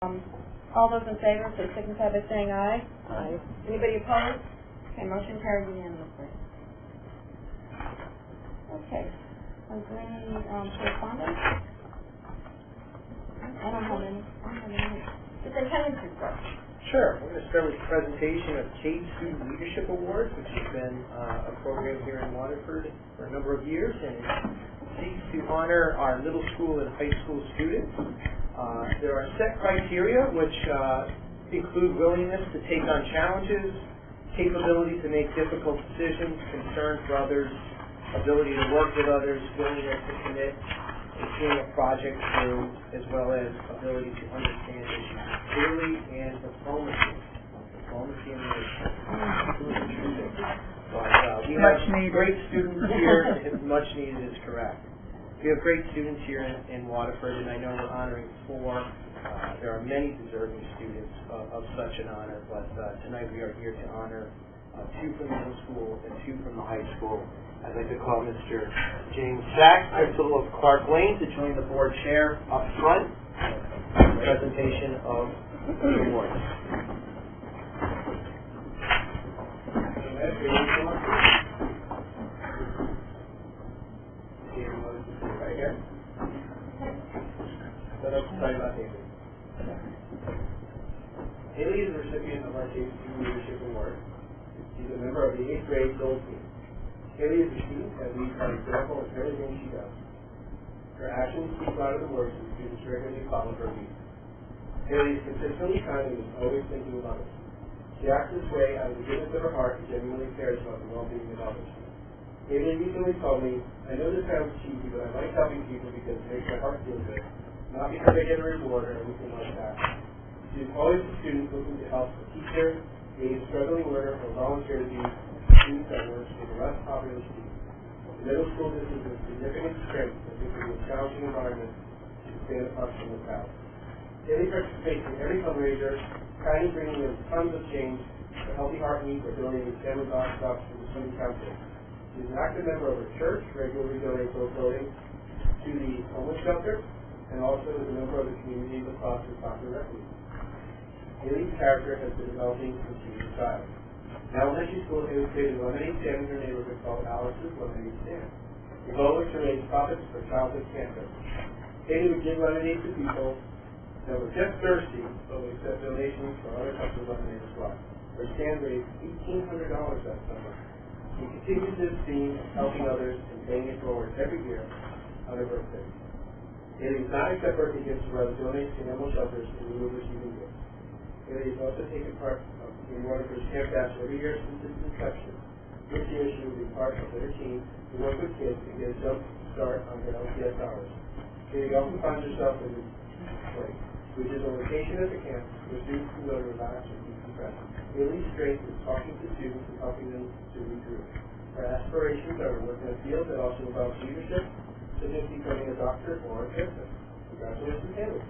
All those in favor, please signify by saying aye. Aye. Anybody opposed? Okay, motion carried unanimously. Okay. Is there any correspondence? I don't have any. Superintendent's report. Sure. We're going to start with the presentation of K2 Leadership Awards, which has been a program here in Waterford for a number of years, and it seeks to honor our middle school and high school students. There are set criteria which include willingness to take on challenges, capability to make difficult decisions, concern for others, ability to work with others, willingness to commit to seeing a project through, as well as ability to understand issues clearly and diplomacy. Diplomacy and leadership. But we have great students here. It's much needed is correct. We have great students here in Waterford, and I know we're honoring 4. There are many deserving students of such an honor, but tonight we are here to honor 2 from the middle school and 2 from the high school. I'd like to call Mr. James Sachs, principal of Clark Lane, to join the board chair up front for the presentation of the awards. Right here. So let's talk about Haley. Haley is the recipient of our K2 Leadership Award. She's a member of the 8th grade Gold Team. Haley is a student that leads by example in everything she does. Her actions speak louder than words, and students regularly follow her lead. Haley is consistently kind and is always thinking of others. She acts this way out of the goodness of her heart and genuinely cares about the well-being of others. Haley recently told me, "I know this sounds cheesy, but I like helping people because it makes my heart feel good, not because I get a reward or anything like that." She is always a student looking to help a teacher, aid a struggling learner, or volunteer to be a student that works with a less popular student. The middle school, this is a significant strength that can be a challenging environment to stand apart from the crowd. Haley participates in every fundraiser, kindly bringing in tons of change, a Healthy Heart Week, or donating family box shops to the student council. She's an active member of her church, regularly donates both clothing to the homeless shelter, and also is a member of the community lacrosse and soccer refuge. Haley's character has been developing since she was a child. In elementary school, Haley created a lemonade stand in her neighborhood called Alice's Lemonade Stand. The goal was to raise profits for childhood cancer. Haley would give lemonade to people that were just thirsty, but would accept donations for other types of lemonade as well. Her stand raised $1,800 that summer. She continues this theme of helping others and paying it forward every year on her birthday. Haley does not accept birthday gifts, but rather donates to animal shelters in lieu of receiving gifts. Haley has also taken part in Waterford's Camp Dash every year since its inception. This year she will be part of their team to work with kids and get a jump start on their LCS hours. Haley often finds herself in this place, which is a location at the camp where students can go to relax and decompress. Haley's strength is talking to students and helping them to regroup. Her aspirations are to work in a field that also involves leadership, such as becoming a doctor or a therapist. Congratulations, Haley.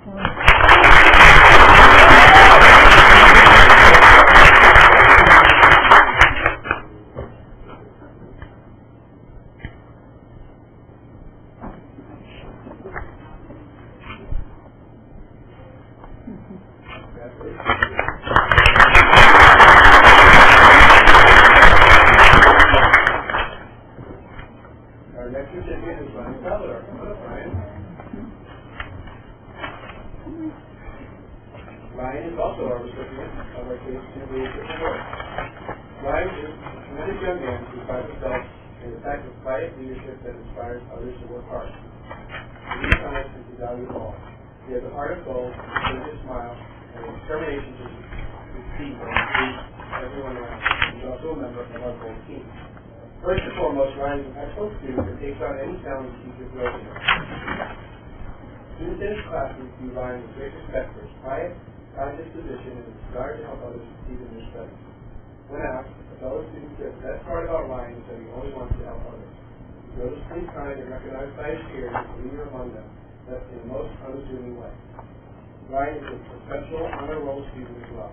Our next recipient is Ryan Salvador. Ryan is also our recipient of our K2 Leadership Award. Ryan is a tremendous young man who finds himself in the type of quiet leadership that inspires others to work hard. He leads kindness and to value all. He has a heart of gold, a courageous smile, and a determination to succeed and include everyone around him. He's also a member of our gold team. First and foremost, Ryan is an excellent student that takes on any challenge he can throw in. Students in his classes view Ryan with great respect for his quiet, kind disposition, and his desire to help others succeed in their studies. When asked, a fellow student said the best part about Ryan is that he only wants to help others. He noticeably kind and recognized by his peers as a leader among them, but in the most unassuming way. Ryan is a professional honor roll student as well.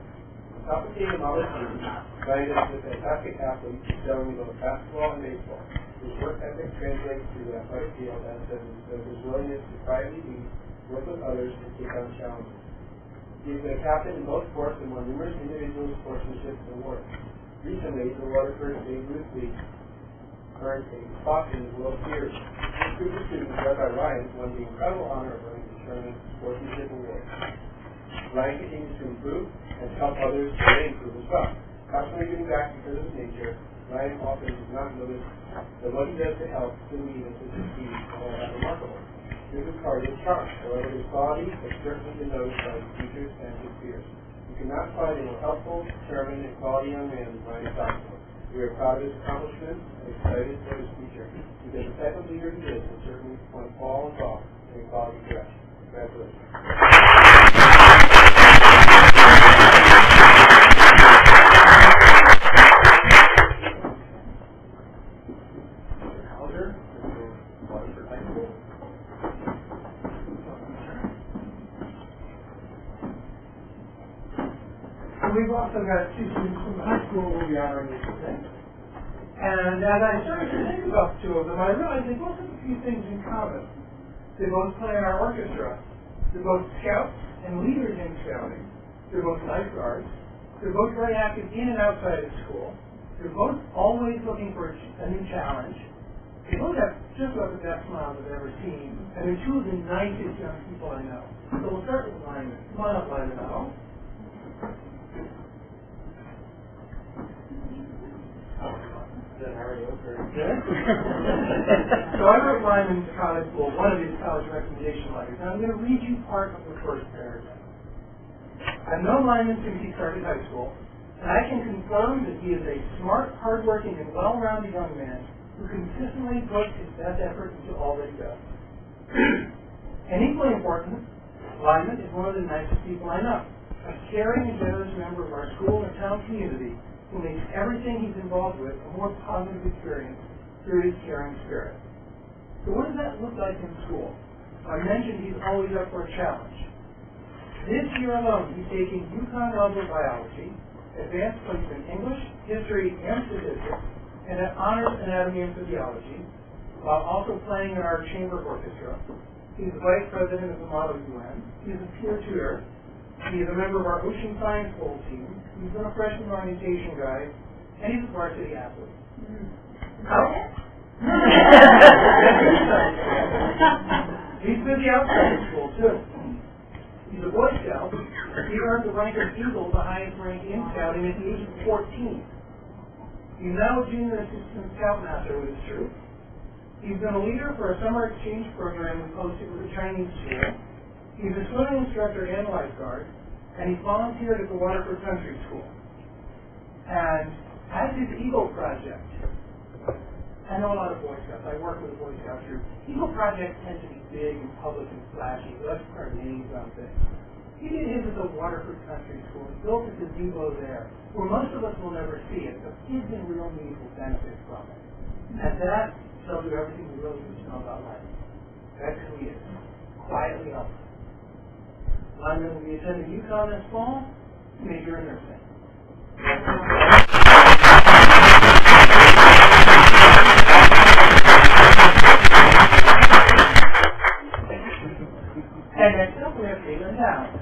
On top of being a model student, Ryan is a fantastic athlete excelling in both basketball and baseball. His work ethic translates to the athletic field as does his willingness to quietly lead, work with others, and take on challenges. He He has been a captain in both sports and won numerous individual sportsmanship awards. Recently, the Waterford Babe Ruth League earned a spot in the World Series. This group of students, led by Ryan, won the incredible honor of earning the tournament sportsmanship award. Ryan continues to improve and to help others to improve as well. Constantly giving back because of his nature, Ryan often does not notice that what he does to help still even to succeed and all that remarkable. This is part of his charm. However, his quality has certainly been noticed by his teachers and his peers. You cannot find a more helpful, determined, and quality young man than Ryan Stockmore. We are proud of his accomplishments and excited for his future, because the type of leader he is will certainly point all and all in a quality direction. Congratulations. We've also got two students from the high school who will be honoring me today. And as I started to think about the two of them, I realized they both have a few things in common. They both play in our orchestra. They're both scouts and leaders in scouting. They're both lifeguards. They're both very active in and outside of school. They're both always looking for a new challenge. They both have just about the best smiles I've ever seen. And they're two of the nicest young people I know. So we'll start with Lyman. Come on up, Lyman. Very good. So I wrote Lyman's college, well, one of his college recommendation letters. Now I'm going to read you part of the first paragraph. I've known Lyman since he started high school, and I can confirm that he is a smart, hardworking, and well-rounded young man who consistently puts his best effort into all that he does. And equally important, Lyman is one of the nicest people I know, a caring and generous member of our school and town community who makes everything he's involved with a more positive experience through his caring spirit. So what does that look like in school? I mentioned he's always up for a challenge. This year alone, he's taking UConn level biology, advanced placement English, history, and statistics, and an honors anatomy and physiology, while also playing in our chamber orchestra. He's the vice president of the Model UN. He's a peer tutor. He's a member of our Ocean Science Bowl team. He's been a freshman orientation guy, and he's a varsity athlete. He's busy outside of school, too. He's a Boy Scout. He earned the rank of Eagle, the highest rank in scouting, at the age of 14. He's now a junior assistant scoutmaster with his troop. He's been a leader for a summer exchange program we hosted with a Chinese school. He's a swimming instructor and lifeguard, and he's volunteered at the Waterford Country School. And as his Eagle Project, I know a lot of Boy Scouts. I work with a Boy Scout troop. Eagle Projects tend to be big and public and flashy. Let's put our names on things. He did his at the Waterford Country School. He built a gazebo there, where most of us will never see it, but kids in real need will benefit from it. And that tells you everything we really need to know about life. That's who he is. Quietly helpful. Lyman will be attending UConn this fall, major in nursing. And next up we have Caitlin Down.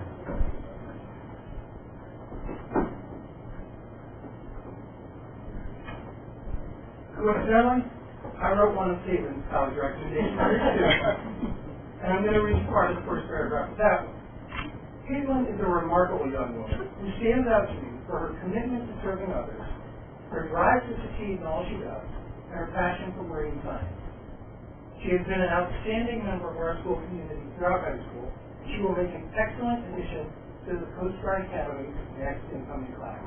Coincidentally, I wrote one of Caitlin's college recommendations too. And I'm going to read part of the first paragraph of that one. Caitlin is a remarkable young woman who stands out to me for her commitment to serving others, her drive to succeed in all she does, and her passion for marine science. She has been an outstanding member of our school community throughout high school, and she will make an excellent addition to the Coast Guard Academy's next incoming class.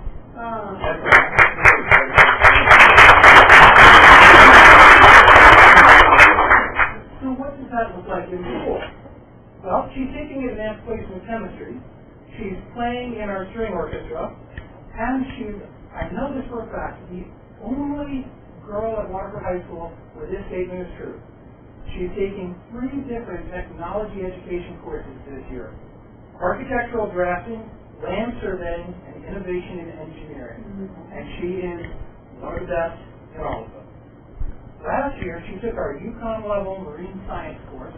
So what does that look like in school? Well, she's taking advanced placement chemistry. She's playing in our string orchestra, and she's, I know this for a fact, the only girl at Waterford High School where this statement is true. She's taking 3 different technology education courses this year: architectural drafting, land surveying, and innovation in engineering. And she is one of the best in all of them. Last year, she took our UConn level marine science course,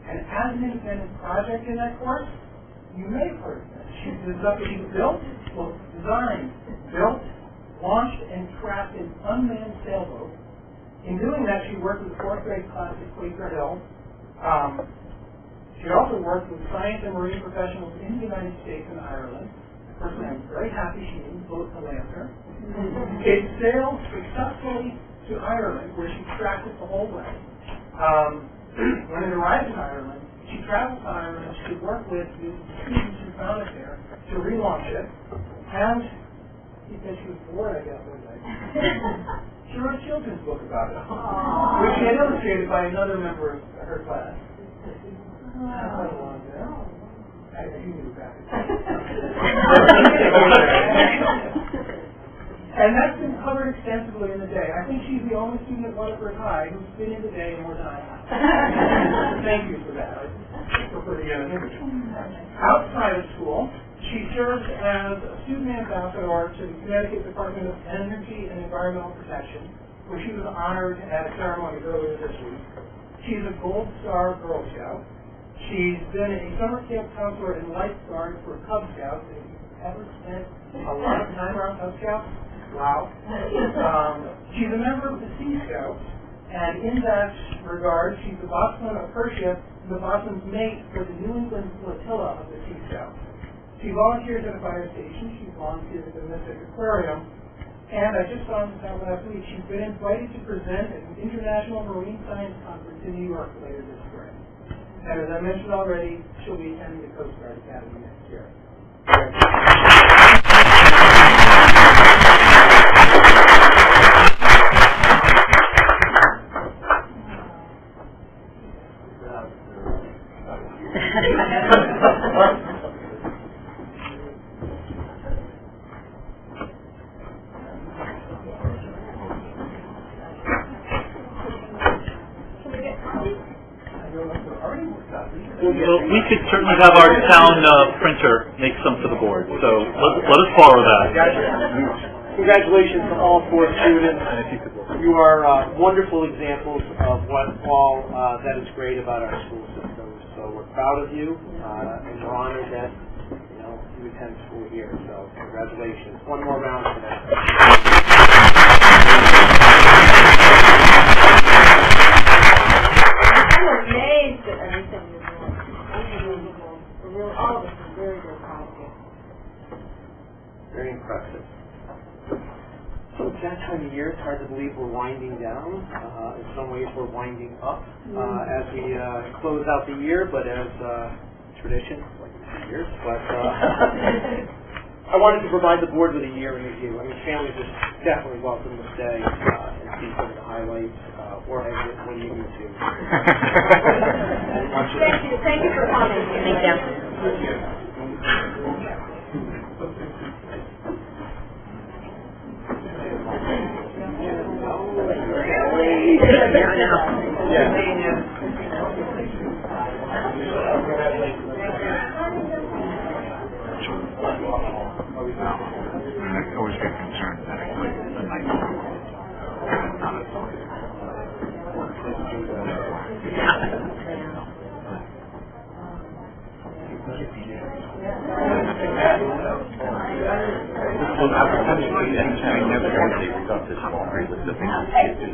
and as an independent project in that course, you may have heard of this, She built, designed, built, launched, and crafted unmanned sailboats. In doing that, she worked with the 4th grade class at Quaker Hill. She also worked with science and marine professionals in the United States and Ireland. Personally, I'm very happy she didn't vote to land her. It sailed successfully to Ireland, where she tracked it the whole way. When it arrived in Ireland, she traveled to Ireland to work with the students who found it there to relaunch it. And she said she was bored, I guess, one day. She wrote a children's book about it, which she had illustrated by another member of her class. I knew about it. And that's been covered extensively in the day. I think she's the only student at Waterford High who's been in the day more than I have. Thank you for that. For the image. Outside of school, she serves as a student ambassador to the Connecticut Department of Energy and Environmental Protection, where she was honored at a ceremony earlier this week. She's a Gold Star Girl Scout. She's been a summer camp counselor and lifeguard for Cub Scouts. If you've ever spent a lot of time around Cub Scouts, wow. She's a member of the Sea Scouts, and in that regard, she's the boatswain of her ship, the boatswain's mate for the New England flotilla of the Sea Scouts. She volunteers at a fire station. She volunteers at the Mystic Aquarium. And I just found this out last week. She's been invited to present at an International Marine Science Conference in New York later this spring. And as I mentioned already, she'll be attending the Coast Guard Academy next year. Well, we could certainly have our town printer make some for the board, so let us borrow that. Congratulations to all 4 students. You are wonderful examples of what all that is great about our school system. So we're proud of you, and we're honored that you attend school here. So congratulations. One more round for that. I'm amazed at everything you're doing. Unbelievable. All of us are very, very proud of you. Very impressive. So it's that time of year. It's hard to believe we're winding down. In some ways, we're winding up as we close out the year, but as tradition, like years. But I wanted to provide the board with a year in review. I mean, families are definitely welcome to stay and see some of the highlights or exit when you need to. Thank you for coming. Thank you. I always get concerned that it's like a night before. Not a thought. I never thought this morning was the thing that kids do.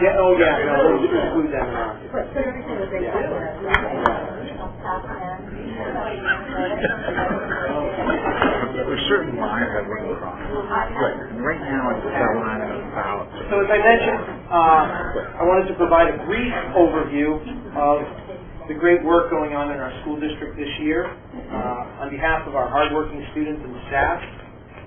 Yeah, oh yeah, no, we'll include that in our There's certain lines I run across. And right now it's that line about. So as I mentioned, I wanted to provide a brief overview of the great work going on in our school district this year. On behalf of our hardworking students and staff,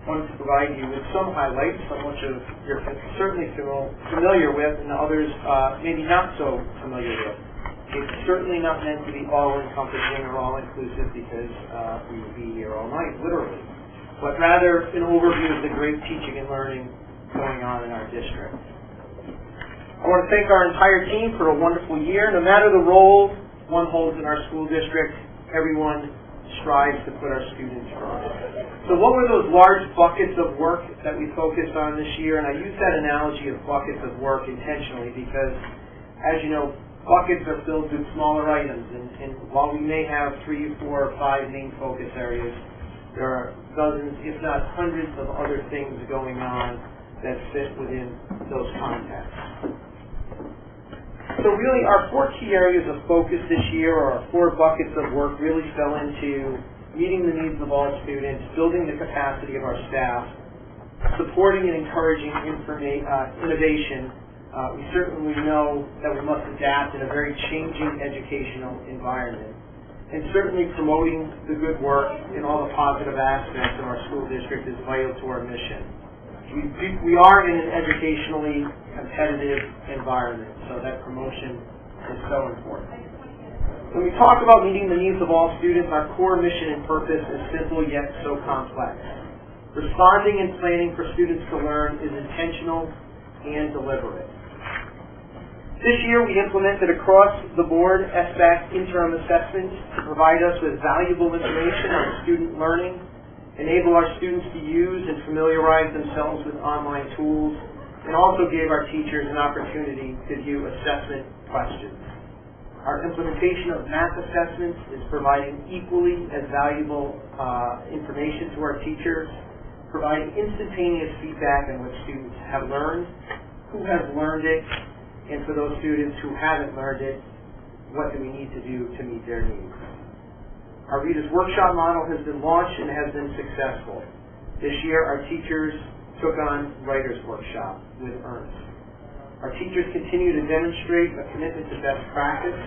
I wanted to provide you with some highlights, some which you're certainly familiar with and others maybe not so familiar with. It's certainly not meant to be all-encompassing or all-inclusive because we would be here all night, literally, but rather an overview of the great teaching and learning going on in our district. I want to thank our entire team for a wonderful year. No matter the role one holds in our school district, everyone strives to put our students first. So what were those large buckets of work that we focused on this year? And I use that analogy of buckets of work intentionally because, as you know, buckets are filled with smaller items. And while we may have 3, 4, or 5 main focus areas, there are dozens, if not hundreds, of other things going on that fit within those contexts. So really, our 4 key areas of focus this year, or our 4 buckets of work, really fell into meeting the needs of all students, building the capacity of our staff, supporting and encouraging innovation. We certainly know that we must adapt in a very changing educational environment, and certainly promoting the good work and all the positive aspects of our school district is vital to our mission. We are in an educationally competitive environment, so that promotion is so important. When we talk about meeting the needs of all students, our core mission and purpose is simple yet so complex. Responding and planning for students to learn is intentional and deliberate. This year we implemented across the board SBAC interim assessments to provide us with valuable information on student learning, enable our students to use and familiarize themselves with online tools, and also gave our teachers an opportunity to view assessment questions. Our implementation of math assessments is providing equally as valuable information to our teachers, providing instantaneous feedback on what students have learned, who has learned it, and for those students who haven't learned it, what do we need to do to meet their needs. Our Reader's Workshop model has been launched and has been successful. This year, our teachers took on Writer's Workshop with Ernest. Our teachers continue to demonstrate a commitment to best practice,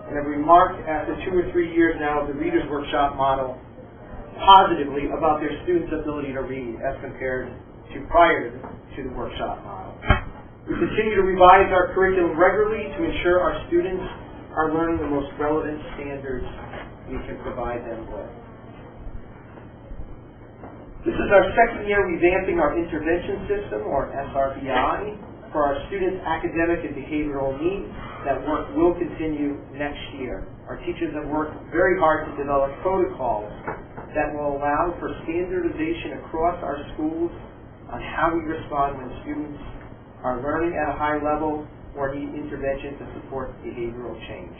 and have remarked after 2 or 3 years now of the Reader's Workshop model positively about their students' ability to read as compared to prior to the workshop model. We continue to revise our curriculum regularly to ensure our students are learning the most relevant standards we can provide them with. This is our second year revamping our intervention system, or SRBI, for our students' academic and behavioral needs. That work will continue next year. Our teachers have worked very hard to develop protocols that will allow for standardization across our schools on how we respond when students are learning at a high level or need intervention to support behavioral change.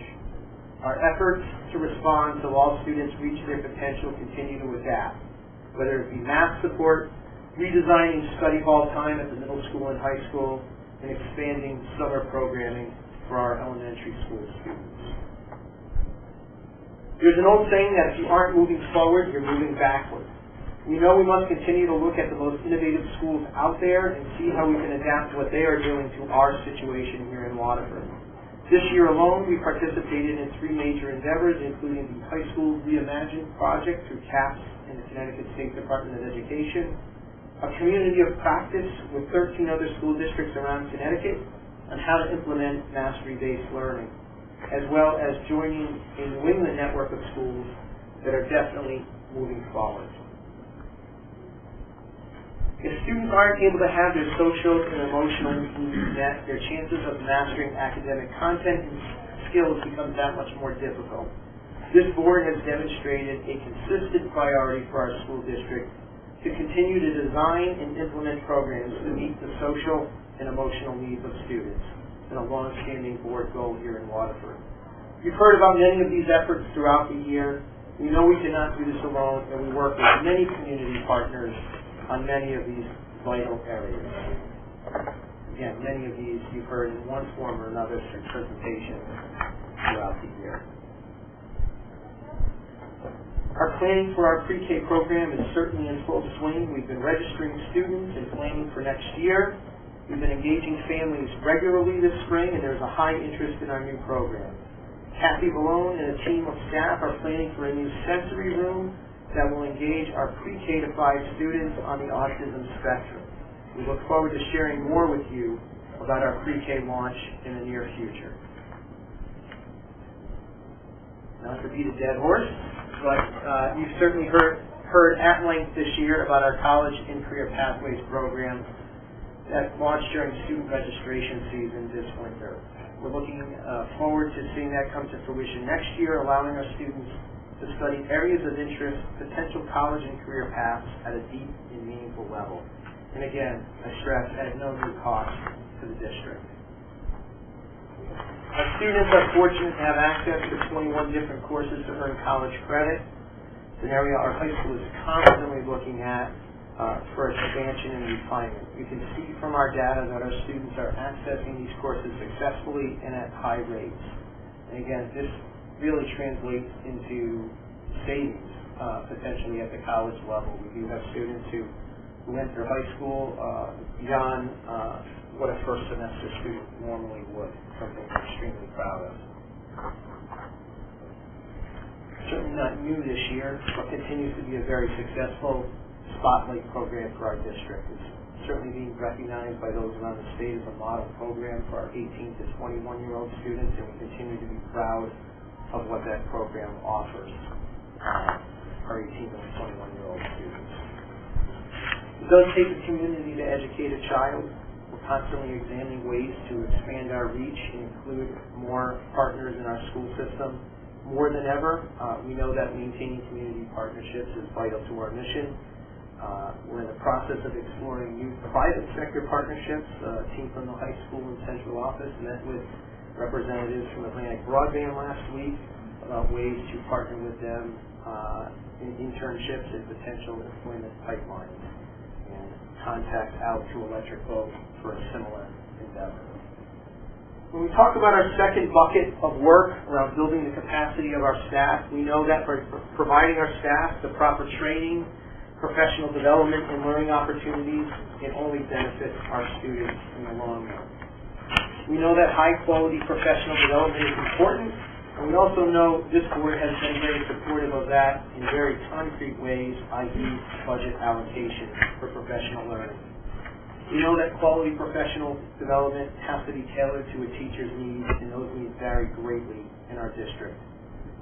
Our efforts to respond so all students reach their potential continue to adapt, whether it be math support, redesigning study hall time at the middle school and high school, and expanding summer programming for our elementary school students. There's an old saying that if you aren't moving forward, you're moving backward. We know we must continue to look at the most innovative schools out there and see how we can adapt what they are doing to our situation here in Waterford. This year alone, we participated in 3 major endeavors, including the High School Reimagined project through CAPS and the Connecticut State Department of Education, a community of practice with 13 other school districts around Connecticut on how to implement mastery-based learning, as well as joining a New England network of schools that are definitely moving forward. If students aren't able to have their social and emotional needs met, their chances of mastering academic content and skills become that much more difficult. This board has demonstrated a consistent priority for our school district to continue to design and implement programs to meet the social and emotional needs of students, and a long-standing board goal here in Waterford. You've heard about many of these efforts throughout the year. We know we cannot do this alone, and we work with many community partners on many of these vital areas. Again, many of these you've heard in one form or another through presentations throughout the year. Our planning for our pre-K program is certainly in full swing. We've been registering students and planning for next year. We've been engaging families regularly this spring, and there's a high interest in our new program. Kathy Malone and a team of staff are planning for a new sensory room that will engage our pre-K to 5 students on the autism spectrum. We look forward to sharing more with you about our pre-K launch in the near future. Not to beat a dead horse, but you've certainly heard at length this year about our College and Career Pathways program that launched during student registration season this winter. We're looking forward to seeing that come to fruition next year, allowing our students to study areas of interest, potential college and career paths at a deep and meaningful level. And again, I stress, at no new cost to the district. Our students are fortunate to have access to 21 different courses to earn college credit. It's an area our high school is constantly looking at for expansion and refinement. You can see from our data that our students are accessing these courses successfully and at high rates. And again, this really translates into savings potentially at the college level. We do have students who enter high school beyond what a first semester student normally would, something we're extremely proud of. Certainly not new this year, but continues to be a very successful spotlight program for our district. It's certainly being recognized by those around the state as a model program for our 18 to 21-year-old students, and we continue to be proud of what that program offers our 18 to 21-year-old students. It does take a community to educate a child. We're constantly examining ways to expand our reach and include more partners in our school system. More than ever, we know that maintaining community partnerships is vital to our mission. We're in the process of exploring new private sector partnerships. A team from the high school and central office met with representatives from Atlantic Broadband last week about ways to partner with them in internships and potential employment pipelines, and contact out to Electric Boat for a similar endeavor. When we talk about our second bucket of work around building the capacity of our staff, we know that by providing our staff the proper training, professional development, and learning opportunities can only benefit our students in the long run. We know that high-quality professional development is important, and we also know this board has been very supportive of that in very concrete ways, i.e. budget allocation for professional learning. We know that quality professional development has to be tailored to a teacher's needs, and those needs vary greatly in our district.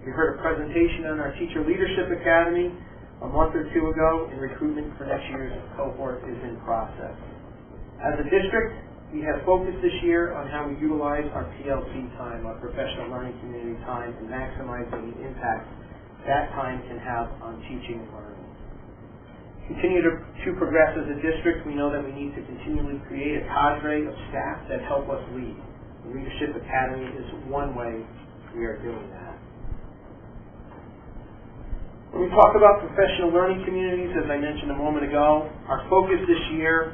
We heard a presentation on our Teacher Leadership Academy a month or two ago, and recruitment for next year's cohort is in process. As a district, we have focused this year on how we utilize our PLC time, our professional learning community time, and maximizing the impact that time can have on teaching and learning. Continue to progress as a district, we know that we need to continually create a cadre of staff that help us lead. The Leadership Academy is one way we are doing that. When we talk about professional learning communities, as I mentioned a moment ago, our focus this year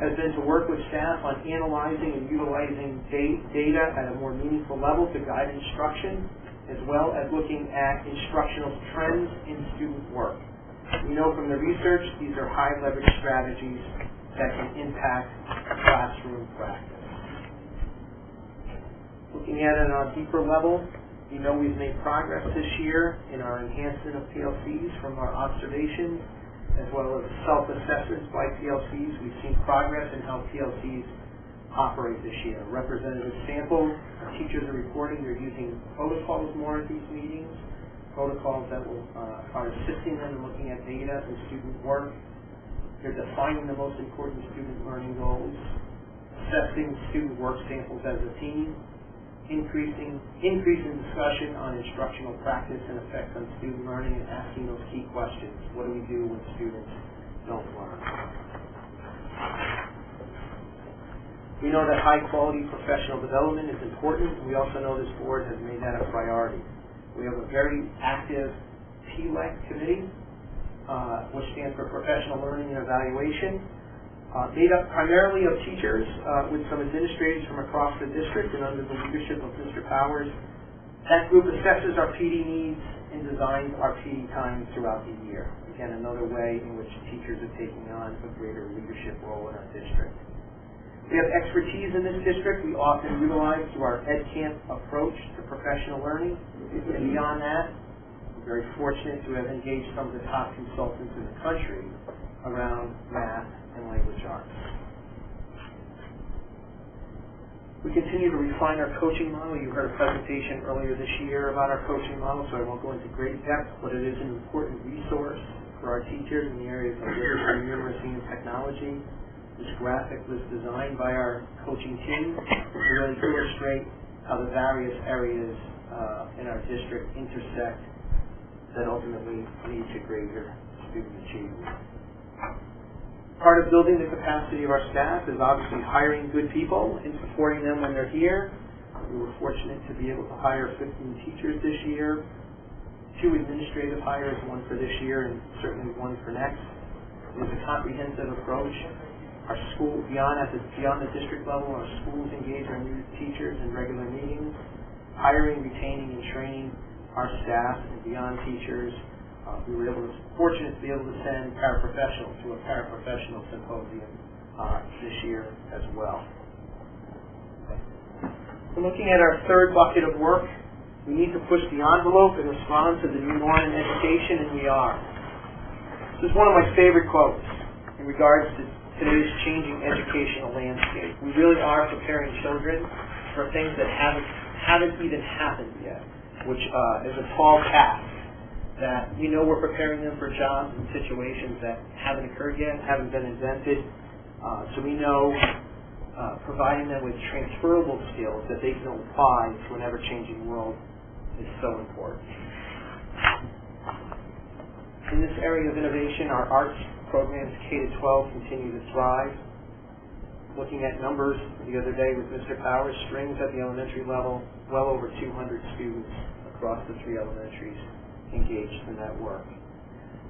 has been to work with staff on analyzing and utilizing data at a more meaningful level to guide instruction, as well as looking at instructional trends in student work. We know from the research these are high leverage strategies that can impact classroom practice. Looking at it on a deeper level, we know we've made progress this year in our enhancement of PLCs from our observations, as well as self-assessments by PLCs. We've seen progress in how PLCs operate this year. Representative sample, our teachers are reporting they're using protocols more at these meetings, protocols that are assisting them in looking at data and student work. They're defining the most important student learning goals, assessing student work samples as a team, increasing discussion on instructional practice and effects on student learning, and asking those key questions. What do we do when students don't learn? We know that high-quality professional development is important, and we also know this board has made that a priority. We have a very active PLEC committee, which stands for Professional Learning and Evaluation, made up primarily of teachers with some administrators from across the district and under the leadership of Mr. Powers. That group assesses our PD needs and designs our PD time throughout the year. Again, another way in which teachers are taking on a greater leadership role in our district. We have expertise in this district we often utilize through our EdCamp approach to professional learning. And beyond that, we're very fortunate to have engaged some of the top consultants in the country around math and language arts. We continue to refine our coaching model. You heard a presentation earlier this year about our coaching model, so I won't go into great depth, but it is an important resource for our teachers in the areas of literacy, numeracy, and technology. This graphic was designed by our coaching team to really illustrate how the various areas in our district intersect that ultimately lead to greater student achievement. Part of building the capacity of our staff is obviously hiring good people and supporting them when they're here. We were fortunate to be able to hire 15 teachers this year, 2 administrative hires, 1 for this year and certainly 1 for next. It is a comprehensive approach. Our school, beyond the district level, our schools engage our new teachers in regular meetings, hiring, retaining, and training our staff, and beyond teachers. We were fortunate to be able to send paraprofessionals to a paraprofessional symposium this year as well. So looking at our third bucket of work, we need to push the envelope and respond to the new norm in education, and we are. This is one of my favorite quotes in regards to today's changing educational landscape. We really are preparing children for things that haven't even happened yet, which is a tall task. That we know we're preparing them for jobs and situations that haven't occurred yet, haven't been invented. So we know providing them with transferable skills that they can apply to an ever-changing world is so important. In this area of innovation, our arts programs K-12 continue to thrive. Looking at numbers the other day with Mr. Powers, strings at the elementary level, well over 200 students across the 3 elementaries engaged in that work.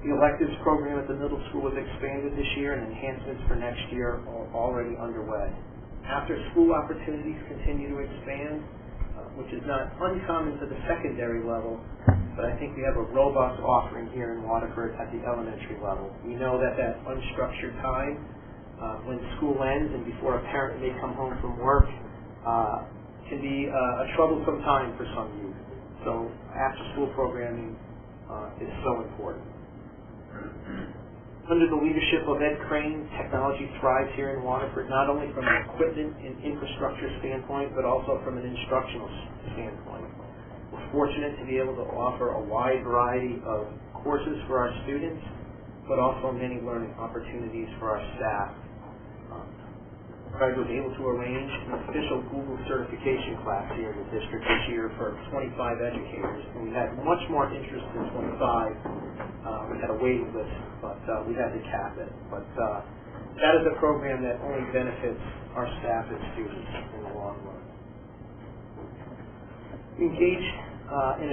The electives program at the middle school was expanded this year, and enhancements for next year are already underway. After school opportunities continue to expand, which is not uncommon to the secondary level, but I think we have a robust offering here in Waterford at the elementary level. We know that unstructured time, when school ends and before a parent may come home from work, can be a troublesome time for some youth. So after-school programming is so important. Under the leadership of Ed Crane, technology thrives here in Waterford, not only from an equipment and infrastructure standpoint, but also from an instructional standpoint. We're fortunate to be able to offer a wide variety of courses for our students, but also many learning opportunities for our staff. I was able to arrange an official Google certification class here in the district this year for 25 educators, and we had much more interest than 25. We had a waiting list, but we had to cap it. But that is a program that only benefits our staff and students in the long run. We are engaged in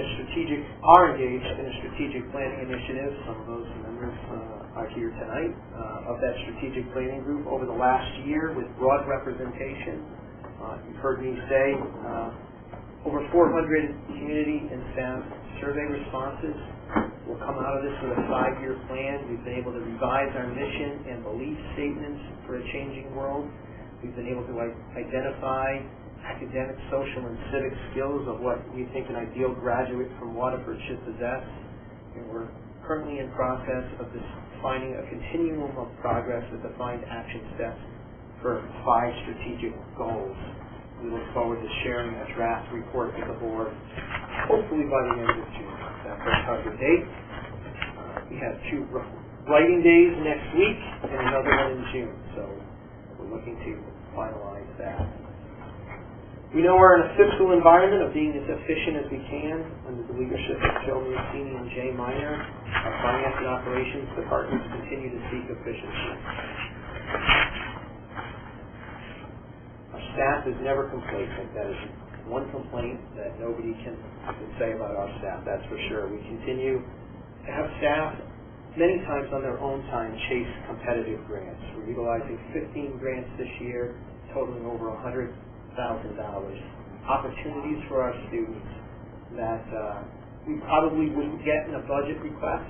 a strategic planning initiative. Some of those members are here tonight of that strategic planning group over the last year with broad representation. You've heard me say over 400 community and staff survey responses will come out of this with a 5-year plan. We've been able to revise our mission and belief statements for a changing world. We've been able to identify academic, social, and civic skills of what we think an ideal graduate from Waterford should possess. And we're currently in process of defining a continuum of progress with defined action steps for 5 strategic goals. We look forward to sharing a draft report with the board, hopefully by the end of June. That's our target date. We have 2 writing days next week and another one in June, so we're looking to finalize that. We know we're in a fiscal environment of being as efficient as we can under the leadership of Joe Mancini and Jay Miner. Our finance and operations departments continue to seek efficiency. Our staff is never complacent. That is one complaint that nobody can say about our staff, that's for sure. We continue to have staff many times on their own time chase competitive grants. We're utilizing 15 grants this year, totaling over $100,000. Opportunities for our students that we probably wouldn't get in a budget request,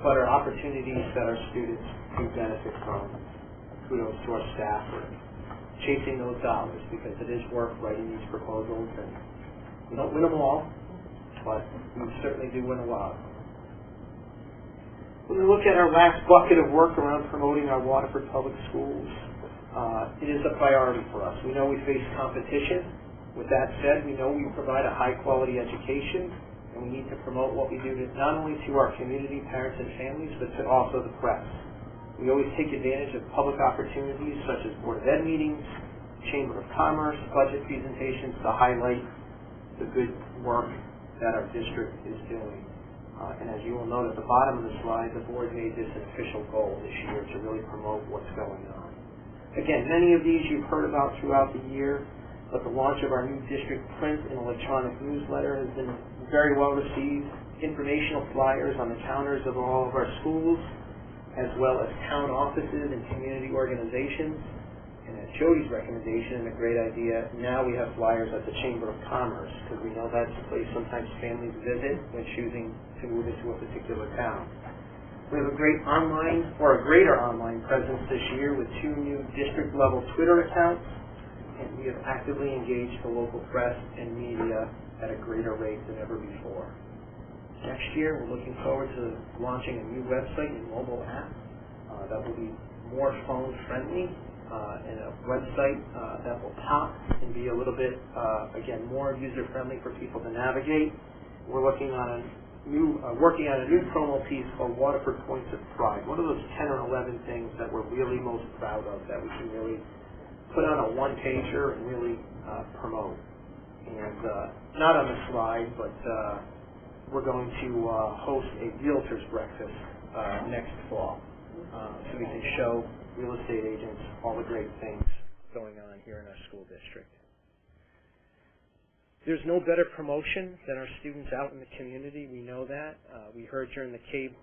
but are opportunities that our students can benefit from. Kudos to our staff for chasing those dollars, because it is work writing these proposals, and we don't win them all, but we certainly do win a lot. When we look at our last bucket of work around promoting our Waterford Public Schools, it is a priority for us. We know we face competition. With that said, we know we provide a high-quality education, and we need to promote what we do not only to our community, parents, and families, but to also the press. We always take advantage of public opportunities such as Board of Ed meetings, Chamber of Commerce, budget presentations to highlight the good work that our district is doing. And as you will note at the bottom of the slide, the board made this an official goal this year to really promote what's going on. Again, many of these you've heard about throughout the year, but the launch of our new district print and electronic newsletter has been very well received. Informational flyers on the counters of all of our schools, as well as town offices and community organizations. And at Jody's recommendation, and a great idea, now we have flyers at the Chamber of Commerce, because we know that's the place sometimes families visit when choosing to move into a particular town. We have a great online, or a greater online presence this year with 2 new district-level Twitter accounts, and we have actively engaged the local press and media at a greater rate than ever before. Next year, we're looking forward to launching a new website and mobile app that will be more phone-friendly, and a website that will pop and be a little bit, again, more user-friendly for people to navigate. We're working on a new promo piece called Waterford Points of Pride. One of those 10 or 11 things that we're really most proud of that we can really put on a one-pager and really promote. And not on the slide, but we're going to host a realtor's breakfast next fall, so we can show real estate agents all the great things going on here in our school district. There's no better promotion than our students out in the community. We know that. We heard during the CABE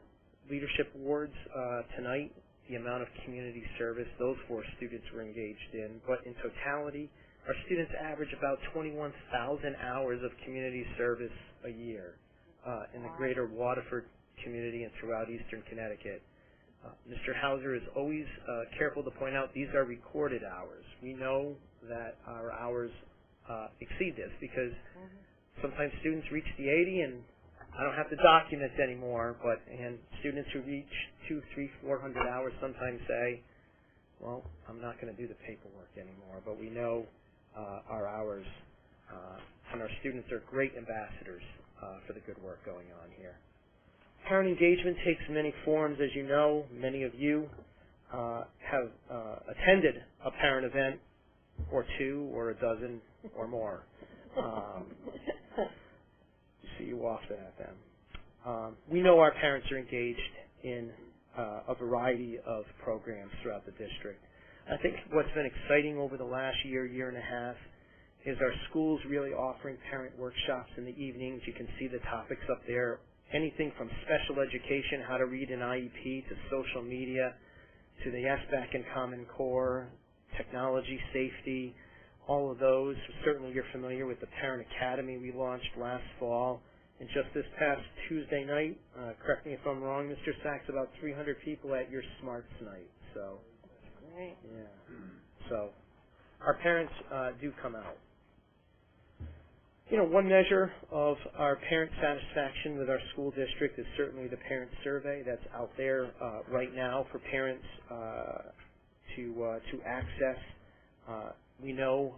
Leadership Awards tonight the amount of community service those 4 students were engaged in. But in totality, our students average about 21,000 hours of community service a year in the greater Waterford community and throughout eastern Connecticut. Mr. Hauser is always careful to point out these are recorded hours. We know that our hours exceed this because sometimes students reach the 80 and I don't have to document anymore, and students who reach 200, 300, 400 hours sometimes say, well, I'm not going to do the paperwork anymore, but we know our hours and our students are great ambassadors for the good work going on here. Parent engagement takes many forms, as you know. Many of you have attended a parent event or 2 or a dozen or more. You see you often at them. We know our parents are engaged in a variety of programs throughout the district. I think what's been exciting over the last year, year and a half, is our schools really offering parent workshops in the evenings. You can see the topics up there. Anything from special education, how to read an IEP, to social media, to the SBAC and Common Core, technology, safety, all of those. Certainly you're familiar with the Parent Academy we launched last fall. And just this past Tuesday night, correct me if I'm wrong, Mr. Sachs, about 300 people at your Smarts Night. So, yeah. So, our parents do come out. You know, one measure of our parent satisfaction with our school district is certainly the parent survey that's out there right now for parents to access. We know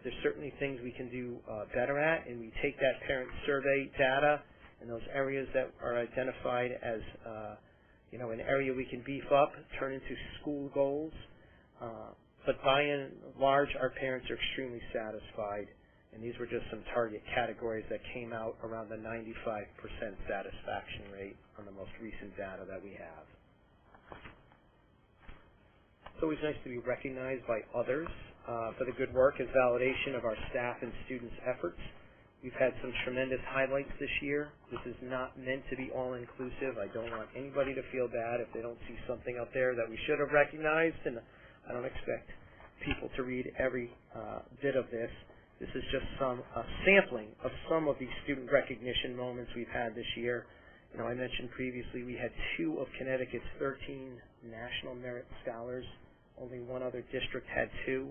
there's certainly things we can do better at, and we take that parent survey data and those areas that are identified as an area we can beef up, turn into school goals. But by and large, our parents are extremely satisfied. And these were just some target categories that came out around the 95% satisfaction rate on the most recent data that we have. It's always nice to be recognized by others for the good work and validation of our staff and students' efforts. We've had some tremendous highlights this year. This is not meant to be all-inclusive. I don't want anybody to feel bad if they don't see something up there that we should have recognized, and I don't expect people to read every bit of this. This is just a sampling of some of these student recognition moments we've had this year. You know, I mentioned previously we had 2 of Connecticut's 13 National Merit Scholars. Only one other district had 2.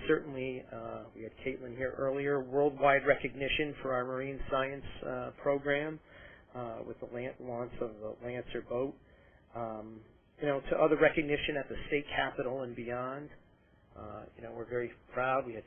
Certainly, we had Caitlin here earlier, worldwide recognition for our marine science program with the launch of the Lancer boat. To other recognition at the state capitol and beyond. We're very proud. We had